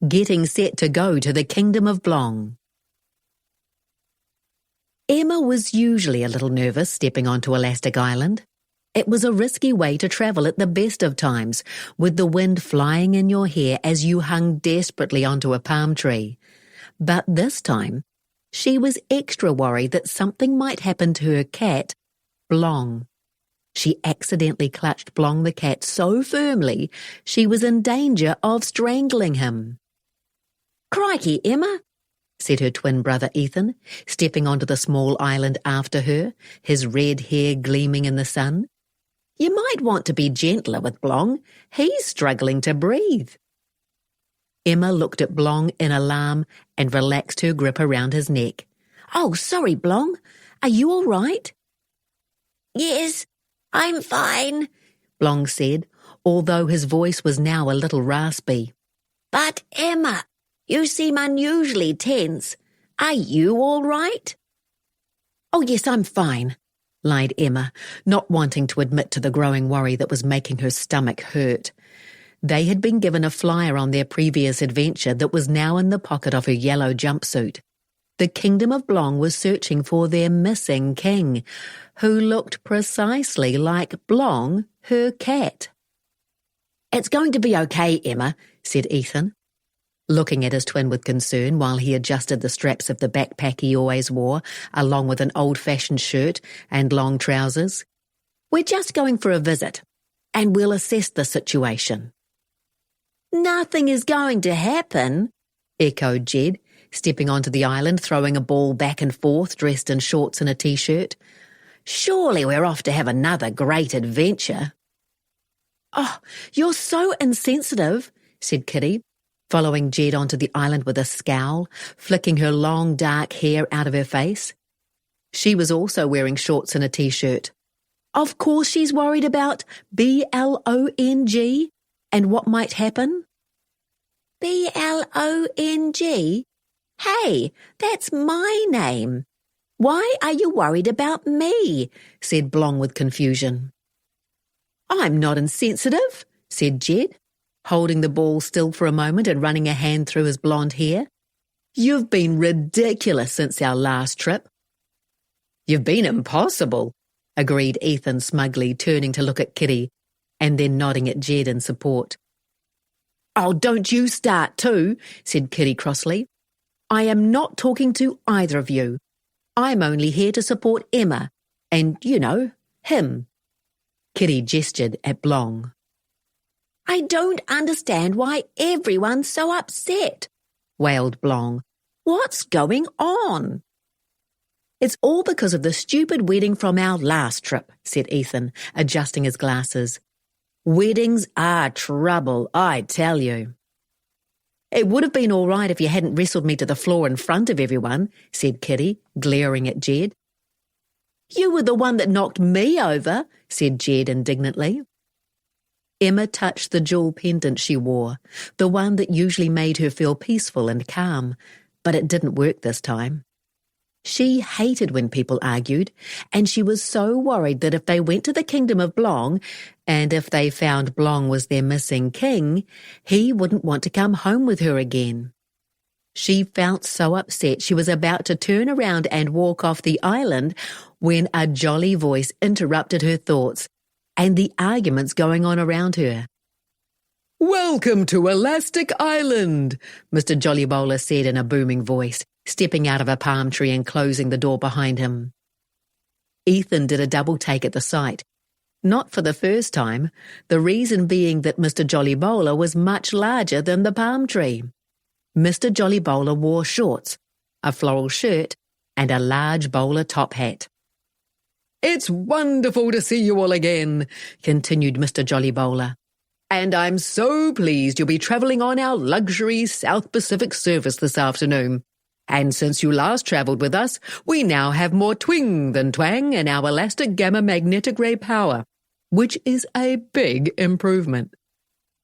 getting set to go to the Kingdom of Blong. Emma was usually a little nervous stepping onto Elastic Island. It was a risky way to travel at the best of times, with the wind flying in your hair as you hung desperately onto a palm tree. But this time, she was extra worried that something might happen to her cat, Blong. She accidentally clutched Blong the cat so firmly she was in danger of strangling him. "Crikey, Emma," said her twin brother Ethan, stepping onto the small island after her, his red hair gleaming in the sun. "You might want to be gentler with Blong. He's struggling to breathe." Emma looked at Blong in alarm and relaxed her grip around his neck. "Oh, sorry, Blong. Are you all right?" "Yes, I'm fine," Blong said, although his voice was now a little raspy. "But Emma, you seem unusually tense. Are you all right?" "Oh, yes, I'm fine," lied Emma, not wanting to admit to the growing worry that was making her stomach hurt. They had been given a flyer on their previous adventure that was now in the pocket of her yellow jumpsuit. The Kingdom of Blong was searching for their missing king, who looked precisely like Blong, her cat. "It's going to be okay, Emma," said Ethan, looking at his twin with concern while he adjusted the straps of the backpack he always wore, along with an old-fashioned shirt and long trousers. "We're just going for a visit, and we'll assess the situation." "Nothing is going to happen," echoed Jed, stepping onto the island, throwing a ball back and forth, dressed in shorts and a t-shirt. "Surely we're off to have another great adventure." "Oh, you're so insensitive," said Kiri, following Jed onto the island with a scowl, flicking her long dark hair out of her face. She was also wearing shorts and a t-shirt. Of course she's worried about Blong and what might happen. Blong? Hey, that's my name. Why are you worried about me?" said Blong with confusion. "I'm not insensitive," said Jed, holding the ball still for a moment and running a hand through his blonde hair. "You've been ridiculous since our last trip." "You've been impossible," agreed Ethan smugly, turning to look at Kiri and then nodding at Jed in support. "Oh, don't you start too," said Kiri crossly. "I am not talking to either of you. I'm only here to support Emma and, him." Kiri gestured at Blong. "I don't understand why everyone's so upset," wailed Blong. "What's going on?" "It's all because of the stupid wedding from our last trip," said Ethan, adjusting his glasses. "Weddings are trouble, I tell you." "It would have been all right if you hadn't wrestled me to the floor in front of everyone," said Kiri, glaring at Jed. "You were the one that knocked me over," said Jed indignantly. Emma touched the jewel pendant she wore, the one that usually made her feel peaceful and calm, but it didn't work this time. She hated when people argued, and she was so worried that if they went to the Kingdom of Blong, and if they found Blong was their missing king, he wouldn't want to come home with her again. She felt so upset she was about to turn around and walk off the island when a jolly voice interrupted her thoughts and the arguments going on around her. "Welcome to Elastic Island," Mr. Jolly Bowler said in a booming voice, stepping out of a palm tree and closing the door behind him. Ethan did a double take at the sight, not for the first time, the reason being that Mr. Jolly Bowler was much larger than the palm tree. Mr. Jolly Bowler wore shorts, a floral shirt, and a large bowler top hat. "It's wonderful to see you all again," continued Mr. Jolly Bowler. "And I'm so pleased you'll be travelling on our luxury South Pacific service this afternoon. And since you last travelled with us, we now have more twing than twang in our elastic gamma magnetic ray power, which is a big improvement."